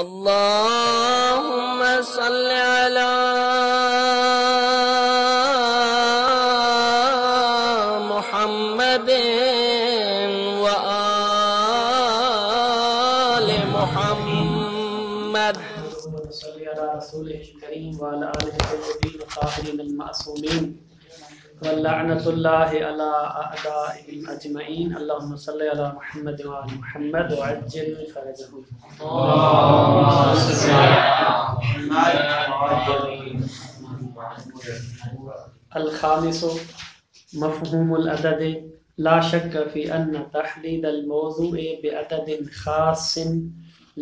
اللهم صل على محمد وآل محمد صلی علی رسولہ الکریم وعلی آلہ الطیبین الطاہرین المعصومین واللعنۃ اللہ علی اعدائهم اجمعین اللہم صلی علی محمد وعلی محمد وعجل فرجہم الخامس مفہوم العدد لا شک فی ان تحدید الموضوع بعدد خاص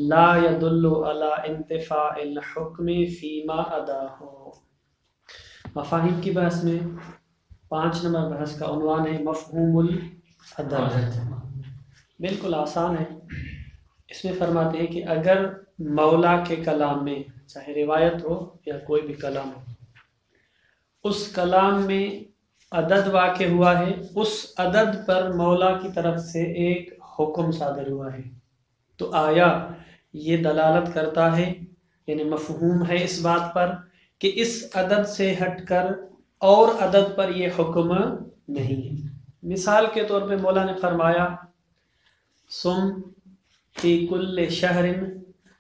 لا يدل على انتفاء الحکم فیما عداہ۔ مفاہیم کی بحث میں 5 نمبر بحث کا عنوان ہے مفہوم العدد۔ بالکل آسان ہے، اس میں فرماتے ہیں کہ اگر مولا کے کلام میں چاہے روایت ہو یا کوئی بھی کلام ہو، اس کلام میں عدد واقع ہوا ہے، اس عدد پر مولا کی طرف سے ایک حکم صادر ہوا ہے، تو آیا یہ دلالت کرتا ہے، یعنی مفہوم ہے اس بات پر کہ اس عدد سے ہٹ کر اور عدد پر یہ حکم نہیں ہے۔ مثال کے طور پہ مولا نے فرمایا سم فی کل شہر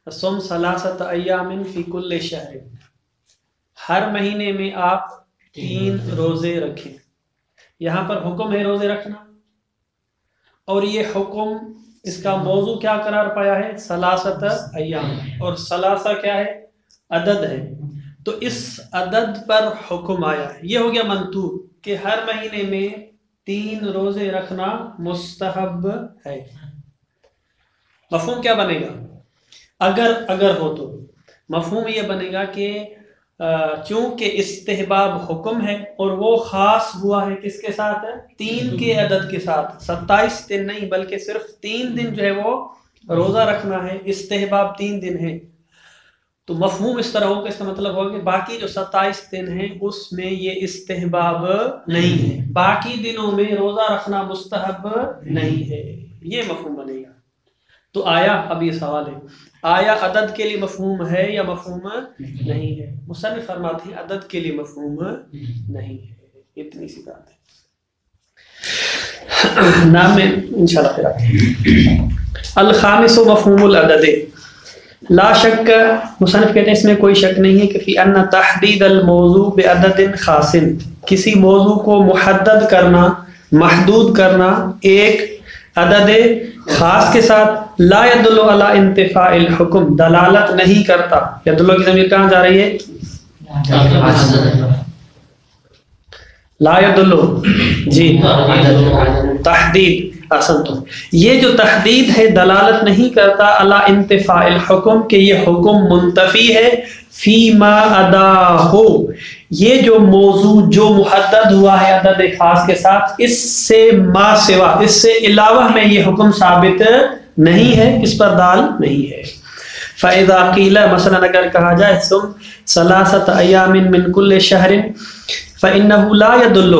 سم ثلاثۃ ایام فی کل شہر، ہر مہینے میں آپ 3 روزے رکھیں۔ یہاں پر حکم ہے روزے رکھنا، اور یہ حکم اس کا موضوع کیا قرار پایا ہے؟ ثلاثۃ ایام، اور ثلاثہ کیا ہے؟ عدد ہے، تو اس عدد پر حکم آیا ہے۔ یہ ہو گیا منطوق کہ ہر مہینے میں 3 روزے رکھنا مستحب ہے۔ مفہوم کیا بنے گا؟ اگر ہو تو مفہوم یہ بنے گا کہ چونکہ استحباب حکم ہے اور وہ خاص ہوا ہے کس کے ساتھ؟ 3 کے عدد کے ساتھ، 27 دن نہیں بلکہ صرف 3 دن جو ہے وہ روزہ رکھنا ہے، استحباب 3 دن ہے، تو مفہوم اس طرح ہوگا، اس کا مطلب ہوگا کہ باقی جو 27 دن ہیں اس میں یہ استحباب نہیں ہے، باقی دنوں میں روزہ رکھنا مستحب نہیں ہے، یہ مفہوم بنے گا۔ تو آیا، اب یہ سوال ہے، آیا عدد کے لیے مفہوم ہے یا مفہوم نہیں ہے؟ مصنف فرماتے ہیں عدد کے لیے مفہوم نہیں ہے، اتنی سی بات ہے۔ نام میں انشاءاللہ پھر آتے ہیں۔ الخامس مفہوم العدد لا شک، مصنف کہتے ہیں اس میں کوئی شک نہیں ہے کہ فی ان تحدید الموضوع بعدد خاص، کسی موضوع کو محدد کرنا، محدود کرنا ایک عدد خاص کے ساتھ لا يدل علی انتفاء الحکم، دلالت نہیں کرتا۔ یدل کی ضمیر کہاں جا رہی ہے؟ لا يدل، جی تحدید، احسن تو یہ جو تحدید ہے دلالت نہیں کرتا علی انتفاء الحکم کہ یہ حکم منتفی ہے فیما عداہ، یہ جو موضوع جو محدد ہوا ہے عدد خاص کے ساتھ، اس سے ما سوا، اس سے علاوہ میں یہ حکم ثابت نہیں ہے، اس پر دال نہیں ہے۔ فَإِذَا قِيلَ، مثلا اگر کہا جائے سم ثلاثۃ ایام من کل شہر فَإِنَّهُ لَا يَدُلُّ،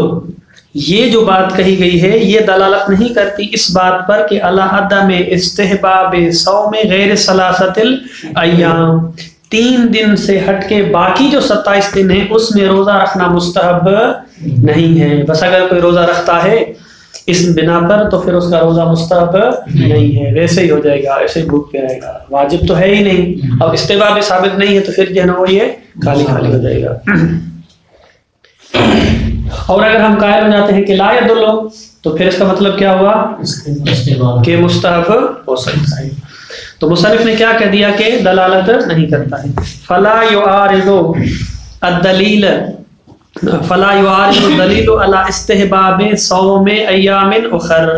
یہ جو بات کہی گئی ہے یہ دلالت نہیں کرتی اس بات پر کہ علی عدم استحباب صوم غیر ثلاثۃ الایام، 3 دن سے ہٹ کے باقی جو 27 دن ہیں اس میں روزہ رکھنا مستحب نہیں ہے۔ بس اگر کوئی روزہ رکھتا ہے اس بنا پر تو پھر اس کا روزہ مستحب نہیں ہے، ویسے ہی ہو جائے گا، ایسے ہی بھوک پہ رہے گا، واجب تو ہے ہی نہیں، اب استحباب ثابت نہیں ہے تو پھر جو ہے نا وہ یہ خالی خالی ہو جائے گا۔ اور اگر ہم قائل ہو جاتے ہیں کہ لا يدل، تو پھر اس کا مطلب کیا ہوا کہ مستحب ہو سکتا ہے۔ تو مصنف نے کیا کہہ دیا کہ دلالت نہیں کرتا ہے۔ فلا يعارض الدلیل علی استحباب صوم ایام اخر،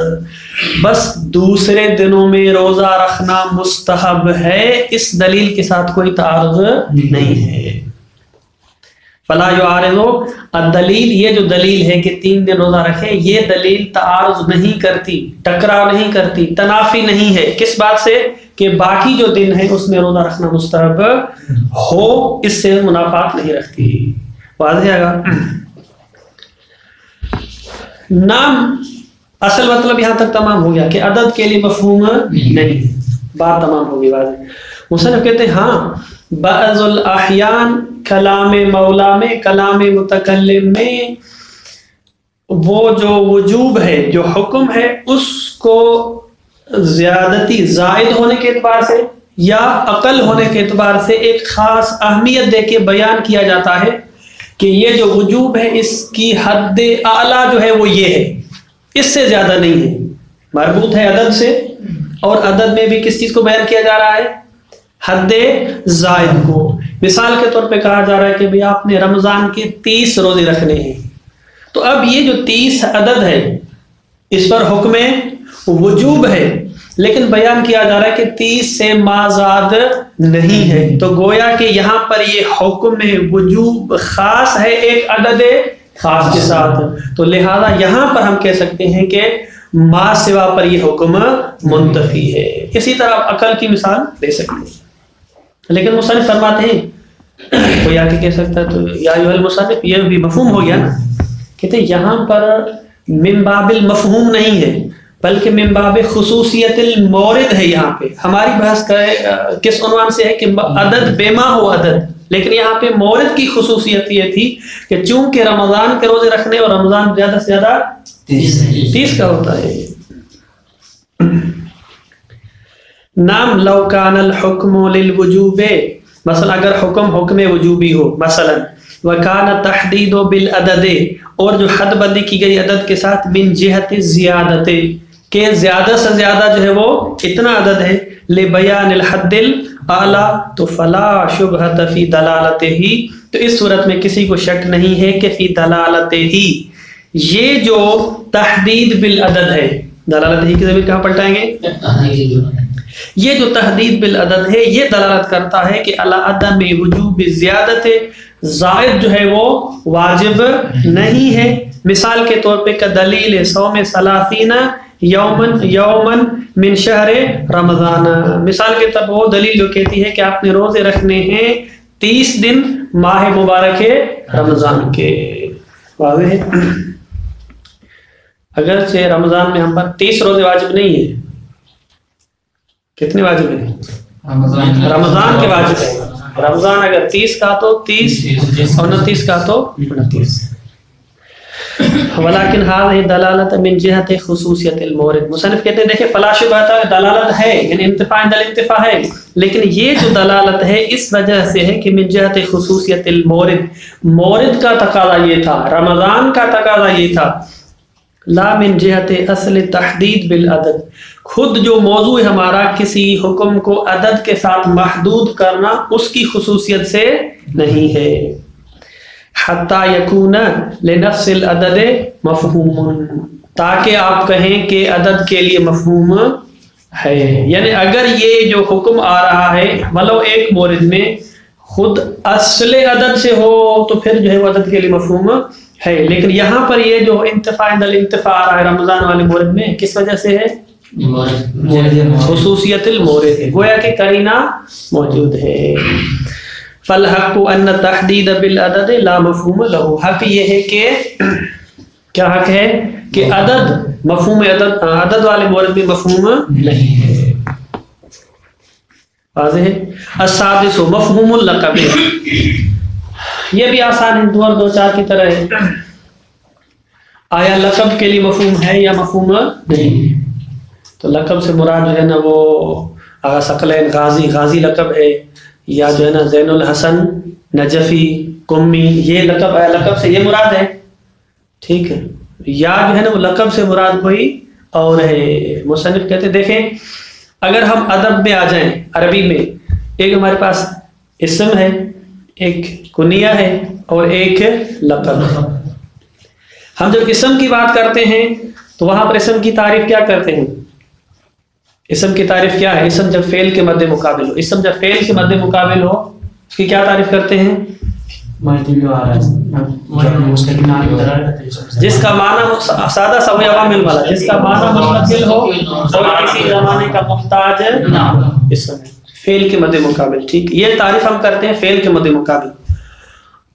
بس دوسرے دنوں میں روزہ رکھنا مستحب ہے، اس دلیل کے ساتھ کوئی تعارض نہیں ہے۔ فلا يعارض الدلیل، یہ جو دلیل ہے کہ 3 دن روزہ رکھے، یہ دلیل تعارض نہیں کرتی، ٹکراؤ نہیں کرتی، تنافی نہیں ہے، کس بات سے؟ کہ باقی جو دن ہے اس میں روزہ رکھنا مستحب ہو، اس سے منافات نہیں رکھتی۔ واضح ہے گا؟ نام اصل مطلب یہاں تک تمام ہو گیا کہ عدد کے لیے مفہوم نہیں، بات تمام ہوگی واضح۔ مصنف کہتے ہیں ہاں بعض الاحیان کلام مولا میں، کلام متکلم میں وہ جو وجوب ہے، جو حکم ہے، اس کو زیادتی زائد ہونے کے اعتبار سے یا اقل ہونے کے اعتبار سے ایک خاص اہمیت دے کے بیان کیا جاتا ہے کہ یہ جو وجوب ہے اس کی حد اعلیٰ جو ہے وہ یہ ہے، اس سے زیادہ نہیں ہے، مربوط ہے عدد سے، اور عدد میں بھی کس چیز کو بیان کیا جا رہا ہے؟ حد زائد کو۔ مثال کے طور پہ کہا جا رہا ہے کہ بھئی آپ نے رمضان کے 30 روزے رکھنے ہیں، تو اب یہ جو 30 عدد ہے اس پر حکم وجوب ہے، لیکن بیان کیا جا رہا ہے کہ 30 سے مازاد نہیں ہے، تو گویا کہ یہاں پر یہ حکم وجوب خاص ہے ایک عدد خاص کے ساتھ، تو لہذا یہاں پر ہم کہہ سکتے ہیں کہ ما سوا پر یہ حکم منتفی ہے۔ اسی طرح آپ عقل کی مثال دے سکتے ہیں، لیکن مصنف فرماتے ہیں کوئی آ کے کہہ سکتا ہے تو یا ایھا المصنف، یہ بھی مفہوم ہو گیا نا، کہتے ہیں یہاں پر من باب المفہوم نہیں ہے بلکہ من باب خصوصیت المورد ہے۔ یہاں پہ ہماری بحث کس عنوان سے ہے کہ عدد بیما ہو عدد، لیکن یہاں پہ مورد کی خصوصیت یہ تھی کہ چونکہ رمضان کے روزے رکھنے اور رمضان زیادہ سے زیادہ 30 کا ہوتا ہے۔ نام لو کان الحکم للوجوب، مثلا اگر حکم وجوبی ہو، مثلا وکان تحدید بالعدد، اور جو حد بندی کی گئی عدد کے ساتھ من جہت زیادت، کہ زیادہ سے زیادہ جو ہے وہ اتنا عدد ہے، لبیان الحد الاعلی، تو فلا شبہۃ فی دلالتہ، تو اس صورت میں کسی کو شک نہیں ہے کہ فی دلالتہ، یہ جو تحدید بالعدد ہے، دلالتہ کی ضمیر کہاں پلٹائیں گے؟ یہ جو تحدید بالعدد ہے یہ دلالت کرتا ہے کہ علی عدم وجوب زیادت، زائد جو ہے وہ واجب نہیں ہے۔ مثال کے طور پہ کدلیل صوم 30 یومن من شہر رمضان، مثال کے طور پر وہ دلیل جو کہتی ہے کہ آپ نے روزے رکھنے ہیں 30 دن ماہ مبارک رمضان کے۔ واضح ہے؟ اگرچہ رمضان میں ہم پر 30 روزے واجب نہیں ہے، کتنے واجب ہیں؟ رمضان کے واجب ہے، رمضان اگر 30 کا تو 30 اور 29 کا تو 29۔ ولیکن هذه دلالت من جہت خصوصیت المورد، مصنف کہتے ہیں دیکھیں فلا شبہ دلالت ہے، یعنی انتفاع عند الانتفاع ہے، لیکن یہ جو دلالت ہے اس وجہ سے ہے کہ من جہت خصوصیت المورد، مورد کا تقاضا یہ تھا، رمضان کا تقاضا یہ تھا، لا من جہت اصل تحدید بالعدد، خود جو موضوع ہے ہمارا کسی حکم کو عدد کے ساتھ محدود کرنا اس کی خصوصیت سے نہیں ہے۔ حتی یکون لنفس العدد مفہوم، تاکہ آپ کہیں کہ عدد کے لیے مفہوم ہے، یعنی اگر یہ جو حکم آ رہا ہے ولو ایک مورد میں خود اصل عدد سے ہو تو پھر جو ہے وہ عدد کے لیے مفہوم ہے، لیکن یہاں پر یہ جو انتفاع عند الانتفاع آ رہا ہے رمضان والے مورد میں کس وجہ سے ہے؟ خصوصیت المورد ہے، گویا کہ قرینہ موجود ہے۔ فالحق ان تحدید بالعدد لا مفہوم له، حق یہ ہے کہ کیا حق ہے کہ عدد مفہوم عدد والے مورد میں مفہوم نہیں ہے۔ واضح ہے؟ السادس مفہوم اللقب، یہ بھی آسان ہے، 2 اور 2 4 کی طرح ہے۔ آیا لقب کے لیے مفہوم ہے یا مفہوم نہیں؟ تو لقب سے مراد جو ہے نا وہ آغا ثقلین غازی لقب ہے، یا جو ہے نا زین الحسن نجفی قمی، یہ لقب ہے، لقب سے یہ مراد ہے، ٹھیک ہے، یا جو ہے نا وہ لقب سے مراد کوئی اور ہے۔ مصنف کہتے ہیں دیکھیں اگر ہم ادب میں آ جائیں، عربی میں ایک ہمارے پاس اسم ہے، ایک کنیہ ہے اور ایک لقب ہے۔ ہم جب اسم کی بات کرتے ہیں تو وہاں پر اسم کی تعریف کیا کرتے ہیں؟ اسم کی تعریف کیا ہے؟ اسم جب فعل کے مد مقابل ہو، اسم جب فعل کے مد مقابل ہو اس کی کیا تعریف کرتے ہیں؟ جس کا معنی سادہ سا ہو یا عامل والا، جس کا معنی مستقل ہو اور کسی زمانے کا محتاج اسم ہے، فعل کے مد مقابل، ٹھیک، یہ تعریف ہم کرتے ہیں فعل کے مد مقابل۔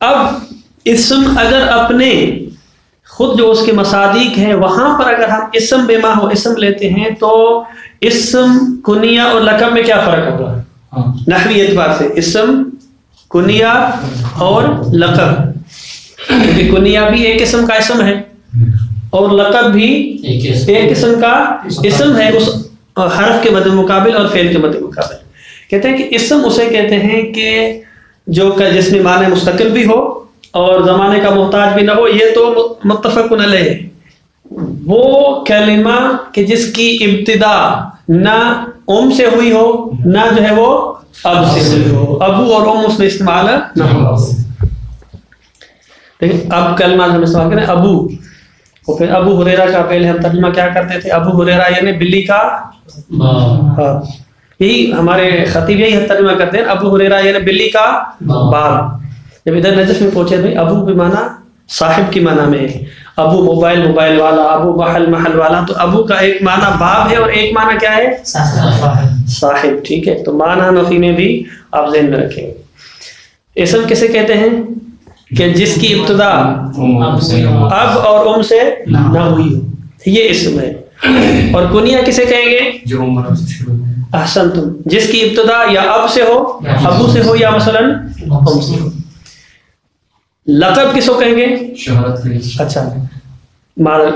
اب اسم اگر اپنے خود جو اس کے مصادیق ہیں وہاں پر اگر ہم اسم بما ہو اسم لیتے ہیں تو اسم کنیہ اور لقب میں کیا فرق ہوگا؟ نحوی اعتبار سے اسم، کنیہ اور لقب، کیونکہ کنیہ بھی ایک قسم کا اسم ہے اور لقب بھی ایک قسم کا اسم ہے اس حرف کے مد مقابل اور فعل کے مد مقابل. کہتے ہیں کہ اسم اسے کہتے ہیں کہ جو جس میں معنی مستقل بھی ہو اور زمانے کا محتاج بھی نہ ہو. یہ تو متفق علیہ ہے. وہ کلمہ کہ جس کی ابتدا نہ سے ہوئی ہو نہ جو ہے وہ اب سے ہوئی ہو، ابو اور اس میں استعمال نہ ہو. لیکن اب کلمہ ہم استعمال کریں ابو، اور پھر ابو ہریرہ کا پہلے ہم ترجمہ کیا کرتے تھے؟ ابو ہریرہ یعنی بلی کا ہاں، یہی ہمارے خطیب یہی ترجمہ کرتے ہیں، ابو ہریرہ یعنی بلی کا بال. جب ادھر نجف میں پہنچے بھائی ابو بھی معنی صاحب کی معنی میں ہے، ابو موبائل والا، ابو محل والا، تو ابو کا ایک معنی باپ ہے اور ایک معنی کیا ہے؟ صاحب. ٹھیک ہے، تو معنی نفی میں بھی آپ ذہن میں رکھیں. اسم کسے کہتے ہیں کہ جس کی ابتدا اب اور سے نہ ہوئی ہو، یہ اسم ہے. اور کنیہ کسے کہیں گے؟ احسنتم، جس کی ابتدا یا اب سے ہو، ابو سے ہو، یا مثلا ام سے ہو. لقب کس کو کہیں گے؟ اچھا،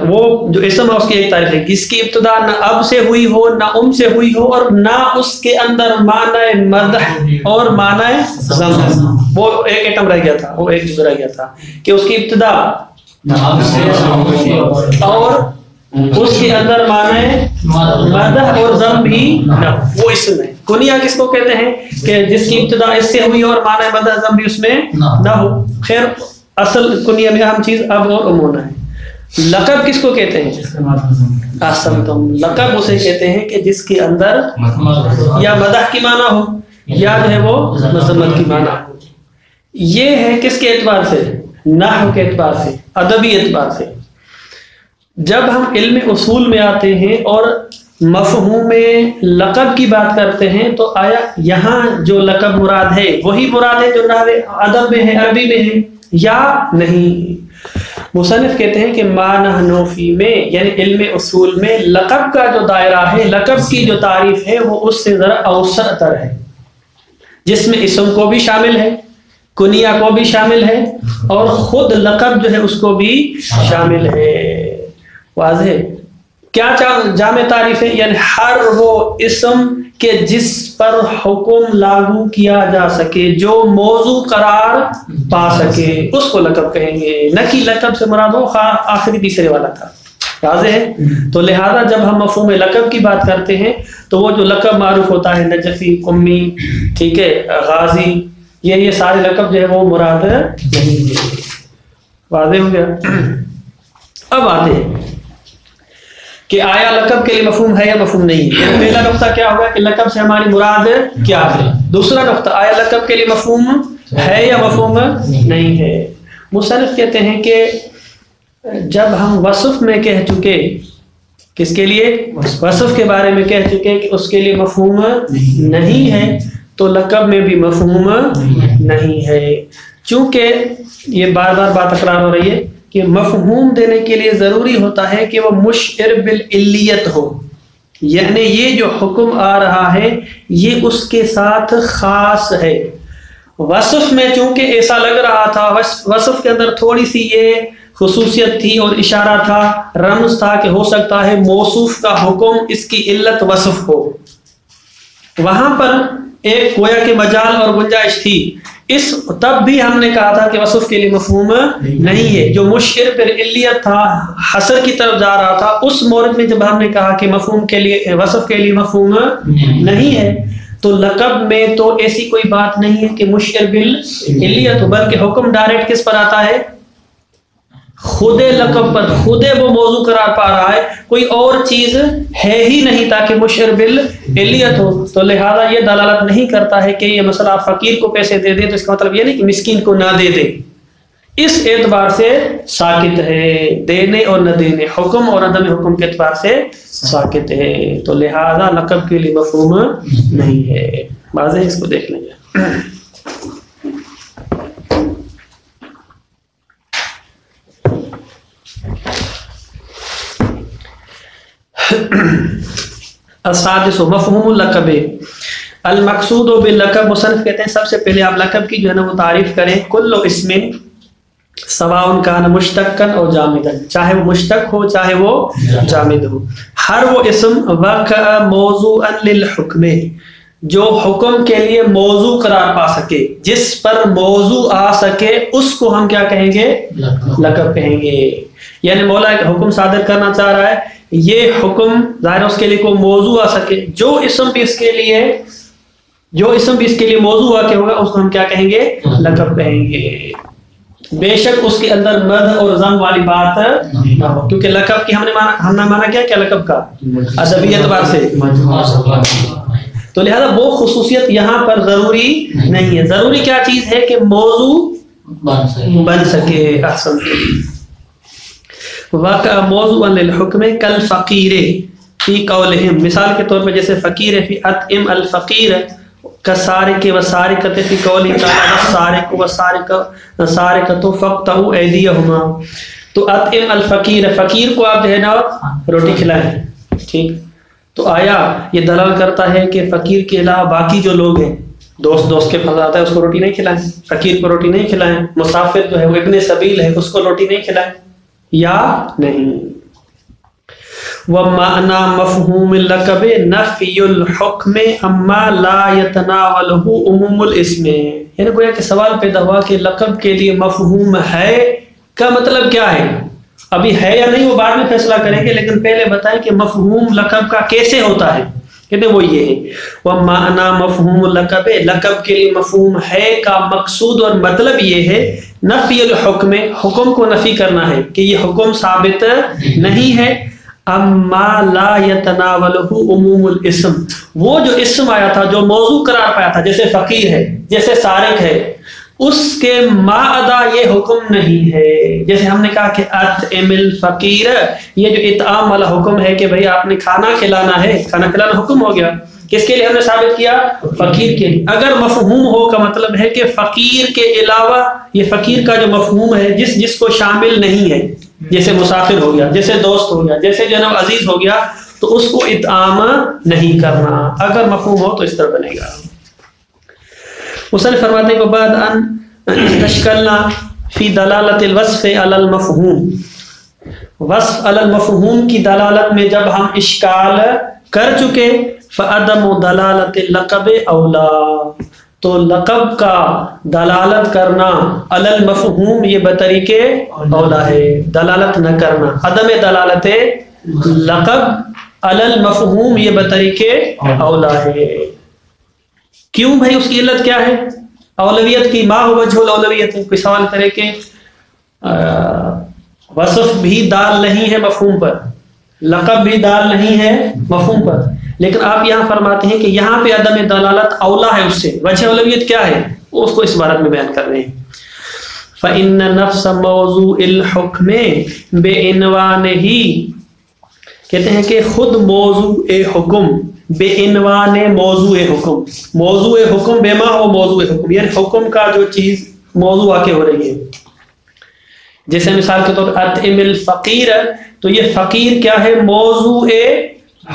وہ جو اسم ہے اس کی ایک تعریف ہے، جس کی ابتدا نہ اب سے ہوئی ہو نہ ام سے ہوئی ہو اور نہ اس کے اندر معنی مدح اور معنی ذم. وہ ایک ایٹم رہ گیا تھا، وہ ایک جزء رہ گیا تھا کہ اس کی ابتدا اور اس کے اندر معنی مدح اور ذم بھی نہ، وہ اسم ہے. کنیہ کس کو کہتے ہیں کہ جس کی ابتدا اس سے ہوئی اور معنی مدح ذم بھی اس میں نہ ہو. خیر، اصل کنیہ میں اہم چیز اب اور ام ہونا ہے. لقب کس کو کہتے ہیں؟ احسنتم، لقب اسے کہتے ہیں کہ جس کے اندر یا مدح کی معنی ہو یا جو ہے وہ مذمت کی معنی ہو. یہ ہے کس کے اعتبار سے؟ نحو کے اعتبار سے، ادبی اعتبار سے. جب ہم علم اصول میں آتے ہیں اور مفہوم لقب کی بات کرتے ہیں تو آیا یہاں جو لقب مراد ہے وہی مراد ہے جو نحو ادب میں ہے، عربی میں ہے، یا نہیں؟ مصنف کہتے ہیں کہ ما نحن فی میں یعنی علم اصول میں لقب کا جو دائرہ ہے، لقب کی جو تعریف ہے وہ اس سے ذرا اوسع تر ہے، جس میں اسم کو بھی شامل ہے، کنیہ کو بھی شامل ہے اور خود لقب جو ہے اس کو بھی شامل ہے. واضح کیا جامع تعریف ہے؟ یعنی ہر وہ اسم کہ جس پر حکم لاگو کیا جا سکے، جو موضوع قرار پا سکے، اس کو لقب کہیں گے. نہ کہ لقب سے مراد ہو آخری تیسرے والا تھا. واضح ہے؟ تو لہذا جب ہم مفہوم لقب کی بات کرتے ہیں تو وہ جو لقب معروف ہوتا ہے، نجفی، قمی، ٹھیک ہے، غازی، یہ سارے لقب جو ہے وہ مراد نہیں ہے. واضح ہو گیا؟ اب آتے ہیں کہ آیا لقب کے لیے مفہوم ہے یا مفہوم نہیں ہے. پہلا نقطہ کیا ہوگا کہ لقب سے ہماری مراد کیا ہے. دوسرا نقطہ، آیا لقب کے لیے مفہوم ہے یا مفہوم نہیں ہے. مصنف کہتے ہیں کہ جب ہم وصف میں کہہ چکے، کس کے لیے؟ وصف کے بارے میں کہہ چکے کہ اس کے لیے مفہوم نہیں ہے، تو لقب میں بھی مفہوم نہیں ہے. چونکہ یہ بار بار بات تکرار ہو رہی ہے کہ مفہوم دینے کے لیے ضروری ہوتا ہے کہ وہ مشعر بالعلیت ہو، یعنی یہ جو حکم آ رہا ہے یہ اس کے ساتھ خاص ہے. وصف میں چونکہ ایسا لگ رہا تھا، وصف کے اندر تھوڑی سی یہ خصوصیت تھی اور اشارہ تھا، رمز تھا کہ ہو سکتا ہے موصوف کا حکم اس کی علت وصف ہو. وہاں پر ایک گویا کے مجال اور گنجائش تھی. تب بھی ہم نے کہا تھا کہ وصف کے لیے مفہوم نہیں ہے. جو مشعر پر علیت تھا، حصر کی طرف جا رہا تھا، اس مورد میں جب ہم نے کہا کہ مفہوم کے لیے، وصف کے لیے مفہوم نہیں ہے، تو لقب میں تو ایسی کوئی بات نہیں ہے کہ مشعر بالعلیت ہو، بلکہ حکم ڈائریکٹ کس پر آتا ہے؟ خود لقب پر. خود وہ موضوع قرار پا رہا ہے، کوئی اور چیز ہے ہی نہیں تاکہ مشعر بالعلیت ہو. تو لہذا یہ دلالت نہیں کرتا ہے کہ یہ مسئلہ فقیر کو پیسے دے دے تو اس کا مطلب یہ نہیں کہ مسکین کو نہ دے دے. اس اعتبار سے ساکت ہے، دینے اور نہ دینے، حکم اور عدم حکم کے اعتبار سے ساکت ہے. تو لہذا لقب کے لیے مفہوم نہیں ہے. واضح، اس کو دیکھ لیں گے. السادس مفہوم اللقب. المقصود باللقب، مصنف کہتے ہیں سب سے پہلے آپ لقب کی جو ہے نا وہ تعریف کریں. کل اسم سواء کان مشتقن او جامدن، چاہے وہ مشتق ہو چاہے وہ جامد ہو، ہر وہ اسم وقع موضوعا للحکم، جو حکم کے لیے موضوع قرار پا سکے، جس پر موضوع آ سکے، اس کو ہم کیا کہیں گے؟ لقب کہیں گے. یعنی مولا ایک حکم صادر کرنا چاہ رہا ہے، یہ حکم ظاہر اس کے لیے کوئی موضوع آ سکے، جو اسم بھی اس کے لیے موضوع آ کے ہوگا اس کو ہم کیا کہیں گے؟ لقب کہیں گے. بے شک اس کے اندر مد اور ضم والی بات نہ ہو، کیونکہ لقب کی ہم نے مانا کیا لقب کا ادبی اعتبار سے، تو لہذا وہ خصوصیت یہاں پر ضروری نہیں ہے. ضروری کیا چیز ہے کہ موضوع بن سکے. احسن. واقع موضوع للحکم کل فقیر فی قولہم، مثال کے طور پہ جیسے فقیر ہے، فی اطعم الفقیر کسارق وسارقۃ فی قولی تعالی والسارق والسارقۃ فاقطعوا ایدیہما. تو اطعم الفقیر، فقیر کو آپ جو ہے نا روٹی کھلائیں. ٹھیک، تو آیا یہ دلال کرتا ہے کہ فقیر کے علاوہ باقی جو لوگ ہیں، دوست کے پاس آتا ہے اس کو روٹی نہیں کھلائیں، فقیر کو روٹی نہیں کھلائیں، مسافر جو ہے وہ ابن سبیل ہے اس کو روٹی نہیں کھلائیں یا نہیں. وَمَعْنَى مَفْهُومِ اللَّقَبِ نَفْيُ الْحُکْمِ اَمَّا لَا يَتَنَاوَلُهُ عُمُومُ الْاسْمِ. یعنی گویا کہ سوال پیدا ہوا کہ لقب کے لیے مفہوم ہے کا مطلب کیا ہے. ابھی ہے یا نہیں وہ بعد میں فیصلہ کریں گے، لیکن پہلے بتائیں کہ مفہوم لقب کا کیسے ہوتا ہے. کہتے ہیں وہ یہ ہے وَمَعْنَى مَفْهُومُ اللَّقَبِ، لقب کے لیے مفہوم ہے کا مقصود اور مطلب یہ ہے نفی الحکم، حکم کو نفی کرنا ہے کہ یہ حکم ثابت نہیں ہے. اما لا يتناولہ عموم الاسم، وہ جو اسم آیا تھا جو موضوع قرار پایا تھا، جیسے فقیر ہے، جیسے سارق ہے، اس کے ما ادا یہ حکم نہیں ہے. جیسے ہم نے کہا کہ اطعم الفقیر، یہ جو اطعام والا حکم ہے کہ بھئی آپ نے کھانا کھلانا ہے، کھانا کھلانا حکم ہو گیا. کس کے لیے ہم نے ثابت کیا؟ فقیر کے لیے. اگر مفہوم ہو کا مطلب ہے کہ فقیر کے علاوہ یہ فقیر کا جو مفہوم ہے جس کو شامل نہیں ہے، جیسے مسافر ہو گیا، جیسے دوست ہو گیا، جیسے جناب عزیز ہو گیا، تو اس کو اطعام نہیں کرنا. اگر مفہوم ہو تو اس طرح بنے گا. مصنف فرماتے کے بعد ان استشکلنا فی دلالت الوصف علی المفہوم، وصف علی المفہوم کی دلالت میں جب ہم اشکال کر چکے، فعدم دلالت اللقب اولا، تو لقب کا دلالت کرنا علی المفہوم یہ بطریق اولا ہے، دلالت نہ کرنا. عدم دلالت لقب علی المفہوم یہ بطریق اولا ہے. کیوں بھائی؟ اس کی علت کیا ہے؟ اولویت کی. ما ہو وجہ الاولویت. کوئی سوال کرے کہ وصف بھی دال نہیں ہے مفہوم پر، لقب بھی دال نہیں ہے مفہوم پر، لیکن آپ یہاں فرماتے ہیں کہ یہاں پہ عدم دلالت اولا ہے اس سے. وجہ اولویت کیا ہے اس کو اس عبارت میں بیان کر رہے ہیں. فَإِنَّ نَفْسَ مَوْضُوعِ الْحُکْمِ بِعِنْوَانِهِ، کہتے ہیں کہ خود موضوع حکم بے عنوان موضوع حکم، موضوع حکم بے ما ہو موضوع حکم، یعنی حکم کا جو چیز موضوع آ کے ہو رہی ہے. جیسے مثال کے طور اطعم الفقیر، تو یہ فقیر کیا ہے؟ موضوع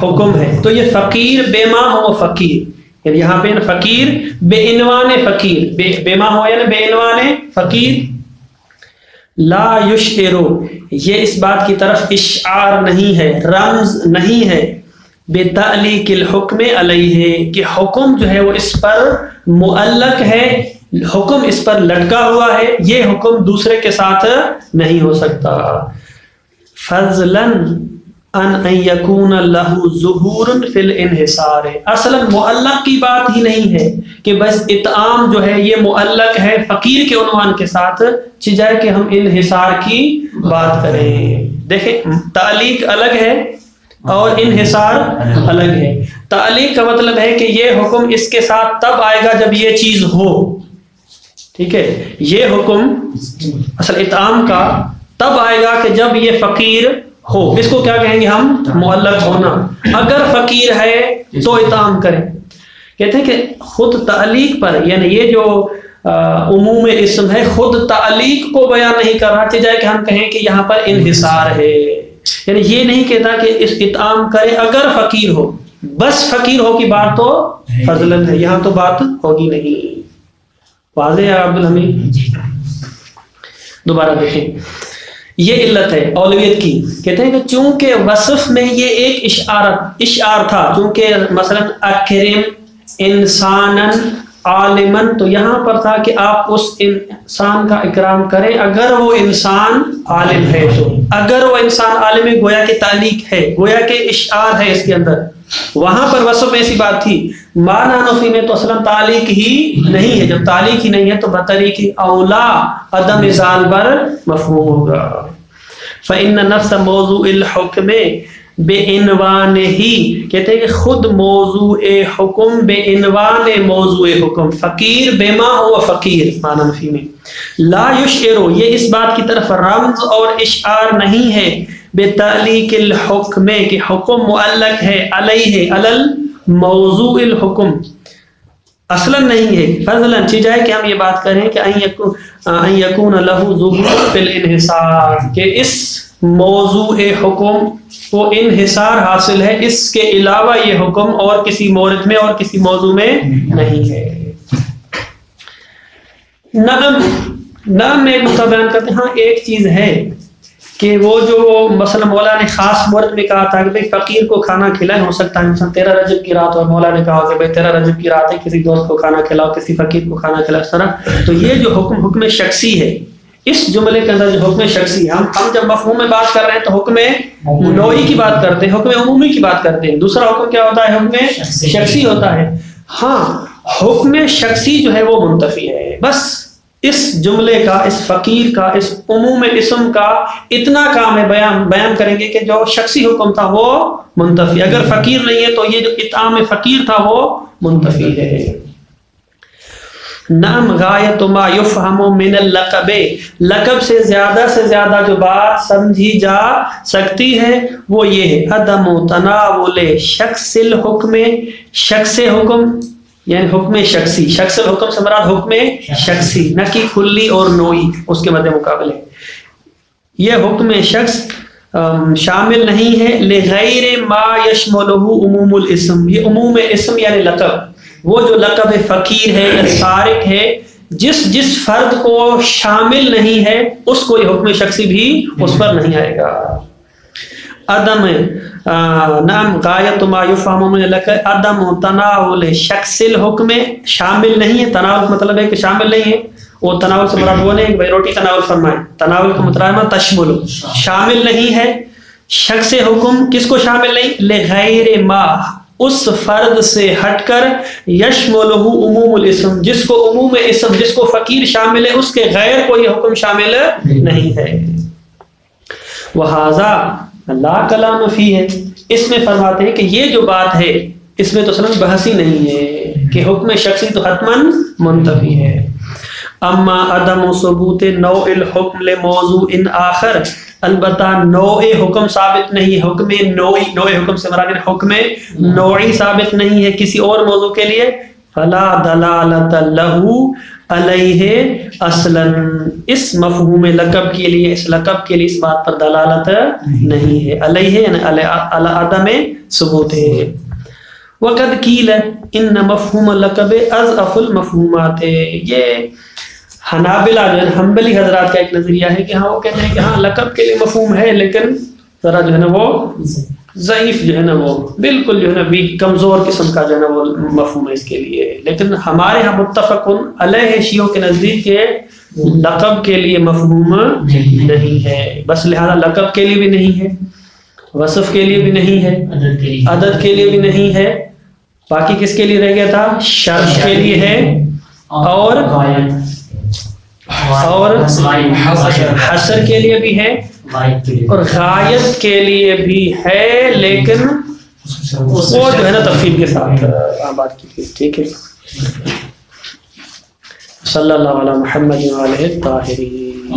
حکم ہے. تو یہ فقیر بے ما ہو فقیر، یعنی یہاں پہ فقیر بے عنوان فقیر، بے ما ہو یعنی بے عنوان فقیر. لا یشعرو، یہ اس بات کی طرف اشعار نہیں ہے، رمز نہیں ہے، بتعلیق الحکم علیہ، کہ حکم جو ہے وہ اس پر معلق ہے، حکم اس پر لٹکا ہوا ہے، یہ حکم دوسرے کے ساتھ نہیں ہو سکتا. فضلاً ان یکون لہ ظہور فی الانحصار، اصلا معلق کی بات ہی نہیں ہے کہ بس اطعام جو ہے یہ معلق ہے فقیر کے عنوان کے ساتھ، چاہے کہ ہم انحصار کی بات کریں. دیکھیں تعلیق الگ ہے اور انحصار الگ ہے. تعلیق کا مطلب ہے کہ یہ حکم اس کے ساتھ تب آئے گا جب یہ چیز ہو. ٹھیک ہے، یہ حکم اصل اطعام کا تب آئے گا کہ جب یہ فقیر ہو. اس کو کیا کہیں گے ہم؟ معلق ہونا. اگر فقیر ہے تو اطعام کریں. کہتے ہیں کہ خود تعلیق پر، یعنی یہ جو عموم اسم ہے خود تعلیق کو بیان نہیں کر رہا، چاہے کہ ہم کہیں کہ یہاں پر انحصار ہے، یعنی یہ نہیں کہتا کہ اس اطعام کرے اگر فقیر ہو، بس فقیر ہو کی بات تو فضلاً ہے، یہاں تو بات ہوگی نہیں. واضح ہے عبدالحمید؟ دوبارہ دیکھیں، یہ علت ہے اولویت کی. کہتے ہیں کہ چونکہ وصف میں یہ ایک اشعار تھا، چونکہ مثلا اکرم انساناً عالماً، تو یہاں پر تھا کہ آپ اس انسان کا اکرام کریں اگر وہ انسان عالم ہے. تو اگر وہ انسان عالم ہے گویا کہ تعلیق ہے، گویا کہ اشعار ہے اس کے اندر. وہاں پر وصف میں ایسی بات تھی. معنی نفی میں تو اصلا تعلیق ہی نہیں ہے. جب تعلیق ہی نہیں ہے تو بطریق اولا عدم ازال بر مفہوم ہوگا. فإن نفس موضوع الحکم بے عنوان ہی، کہتے ہیں کہ خود موضوع حکم بے عنوان موضوع حکم، فقیر بما ہوا فقیر معنی نفی میں، لا یشعر، یہ اس بات کی طرف رمز اور اشعار نہیں ہے، بے تعلیق الحکم کہ حکم معلق ہے علیہ علی الموضوع الحکم، اصلا نہیں ہے. فضلا چیز ہے کہ ہم یہ بات کریں کہ ان یکون لہ ظہور فی الانحصار، کہ اس موضوع حکم کو انحصار حاصل ہے، اس کے علاوہ یہ حکم اور کسی مورد میں اور کسی موضوع میں نہیں ہے. نعم میں ایک نقطہ بیان کرتے ہیں. ہاں ایک چیز ہے کہ وہ جو مثلا مولا نے خاص مورد میں کہا تھا کہ بھئی فقیر کو کھانا کھلائیں، ہو سکتا ہے مثلا 13 رجب کی رات اور مولا نے کہا کہ بھئی 13 رجب کی رات ہے کسی دوست کو کھانا کھلاؤ، کسی فقیر کو کھانا کھلاؤ، اس طرح. تو یہ جو حکم شخصی ہے، اس جملے کے اندر جو حکم شخصی، ہم جب مفہوم میں بات کر رہے ہیں تو حکم نوعی کی بات کرتے ہیں، حکم عمومی کی بات کرتے ہیں. دوسرا حکم کیا ہوتا ہے؟ حکم شخصی ہوتا ہے. ہاں حکم شخصی جو ہے وہ منتفی ہے. بس اس جملے کا، اس فقیر کا، اس عموم اسم کا اتنا کام ہے، بیان کریں گے کہ جو شخصی حکم تھا وہ منتفی، اگر فقیر نہیں ہے تو یہ جو اطعام فقیر تھا وہ منتفی ہے. نعم غایت ما یفہم من اللقب، لقب سے زیادہ جو بات سمجھی جا سکتی ہے وہ یہ ہے عدم تناول شخص الحکم، شخص حکم یعنی حکم شخصی، شخص الحکم سے مراد حکم شخصی، نہ کہ کلی اور نوعی اس کے مد مقابلے. یہ حکم شخص شامل نہیں ہے لغیر ما یشملہ عموم الاسم، یہ عموم اسم یعنی لقب، وہ جو لقب فقیر ہے یا سارق ہے، جس فرد کو شامل نہیں ہے اس کو یہ حکم شخصی بھی اس پر نہیں آئے گا. عدم نعم غایت ما یفہم من اللقب عدم تناول شخص الحکم، شامل نہیں ہے، تناول مطلب ہے کہ شامل نہیں ہے. وہ تناول سے مراد وہ نہیں کہ بھائی روٹی تناول فرمائیں، تناول کا مطلب تشمل، شامل نہیں ہے شخص حکم. کس کو شامل نہیں؟ لغیر ما، اس فرد سے ہٹ کر، یشملہ عموم الاسم، جس کو عموم اسم، جس کو فقیر شامل ہے اس کے غیر کو یہ حکم شامل نہیں ہے. وہذا لا کلام فی ہے، اس میں فرماتے ہیں کہ یہ جو بات ہے اس میں تو اصلا بحث ہی نہیں ہے کہ حکم شخصی تو حتماً منتفی ہے. اما عدم ثبوت نوع الحکم لموضوع آخر، البتہ نوع حکم ثابت نہیں، حکم نوعی، نوع حکم سے مراد حکم نوعی ثابت نہیں ہے کسی اور موضوع کے لیے. فلا دلالت لہ علیہ اصلا، اس مفہوم لقب کے لیے، اس لقب کے لیے اس بات پر دلالت نہیں ہے. علیہ یعنی علی عدم ثبوت ہے. وقد قیل ان مفہوم لقب اضعف المفہومات، یہ حنابلہ جو ہے حنبلی حضرات کا ایک نظریہ ہے کہ ہاں وہ کہتے ہیں کہ ہاں لقب کے لیے مفہوم ہے لیکن ذرا جو ہے نا وہ ضعیف، جو ہے نا وہ بالکل جو ہے نا بھی کمزور قسم کا جو ہے نا وہ مفہوم ہے اس کے لیے. لیکن ہمارے ہاں متفق علیہ شیعوں کے نزدیک کے لقب کے لیے مفہوم نہیں ہے. بس لہذا لقب کے لیے بھی نہیں ہے، وصف کے لیے بھی نہیں ہے، عدد کے لیے بھی نہیں ہے. باقی کس کے لیے رہ گیا تھا؟ شرط کے لیے ہے اور حصر کے لیے بھی ہے اور غایت کے لیے بھی ہے، لیکن وہ جو ہے نا تفصیل کے ساتھ بات کی تھی. ٹھیک ہے. صلی اللہ علی محمد وآلہ الطاہرین.